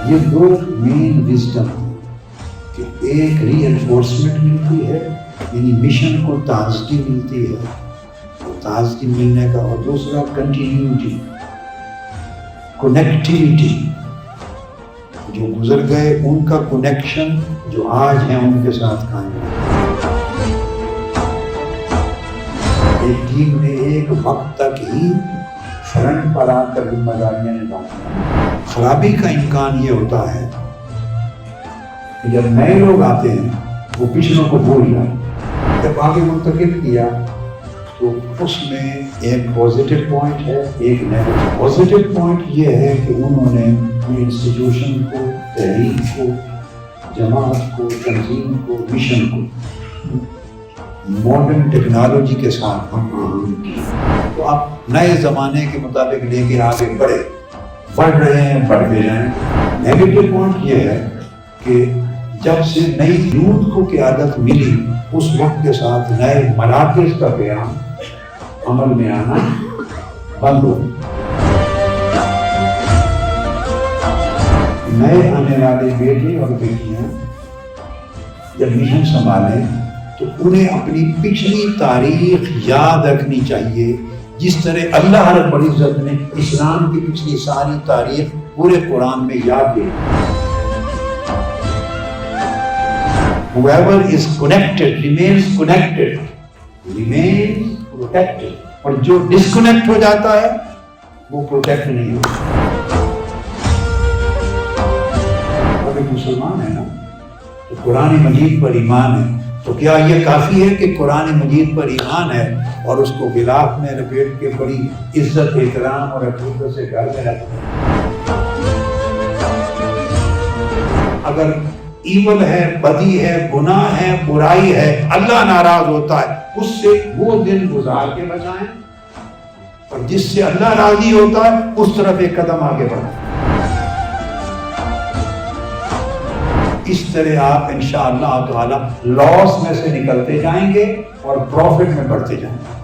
یہ دو مین وزڈم کہ ایک ری انفورسمنٹ ملتی ہے، یعنی مشن کو تازگی ملتی ہے، تازگی ملنے کا، اور دوسرا کنٹینیوٹی، کنیکٹیوٹی، جو گزر گئے ان کا کنیکشن جو آج ہیں ان کے ساتھ قائم ہے۔ ایک ٹیم نے ایک وقت تک ہی فرنٹ پر آ کر ذمہ داریاں نبھائی۔ خرابی کا امکان یہ ہوتا ہے کہ جب نئے لوگ آتے ہیں وہ پچھلوں کو بھول جائیں، جب آگے منتقل کیا تو اس میں ایک پازیٹیو پوائنٹ ہے، ایک نیگیٹو۔ پازیٹیو پوائنٹ یہ ہے کہ انہوں نے انسٹیٹیوشن کو، تحریک کو، جماعت کو، تنظیم کو، مشن کو ماڈرن ٹیکنالوجی کے ساتھ ہم آہنگ کی، تو آپ نئے زمانے کے مطابق لے کے آگے بڑھ رہے ہیں، بڑھتے جائیں۔ نیگیٹو پوائنٹ یہ ہے کہ جب سے نئی یوتھ کو قیادت ملی اس وقت کے ساتھ نئے مراکز کا قیام عمل میں آنا بند ہو۔ نئے آنے والے بیٹے اور بیٹیاں جب مشن سنبھالیں تو انہیں اپنی پچھلی تاریخ یاد رکھنی چاہیے، جس طرح اللہ رب العزت نے اسلام کی پچھلی ساری تاریخ پورے قرآن میں یاد دی۔ Whoever is connected remains connected, remains protected، اور جو ڈسکنیکٹ ہو جاتا ہے وہ پروٹیکٹ نہیں ہوتا۔ اگر مسلمان ہے نا تو قرآن مجید پر ایمان ہے، تو کیا یہ کافی ہے کہ قرآن مجید پر ایمان ہے اور اس کو غلاف میں لپیٹ کے بڑی عزت، احترام اور عقیدت سے گھر میں رکھتے ہیں؟ اگر ایول ہے، بدی ہے، گناہ ہے، برائی ہے، اللہ ناراض ہوتا ہے، اس سے وہ دن گزار کے بچائیں، اور جس سے اللہ راضی ہوتا ہے اس طرف ایک قدم آگے بڑھائیں۔ اس طرح آپ انشاءاللہ تعالی لاس میں سے نکلتے جائیں گے اور پروفٹ میں بڑھتے جائیں گے۔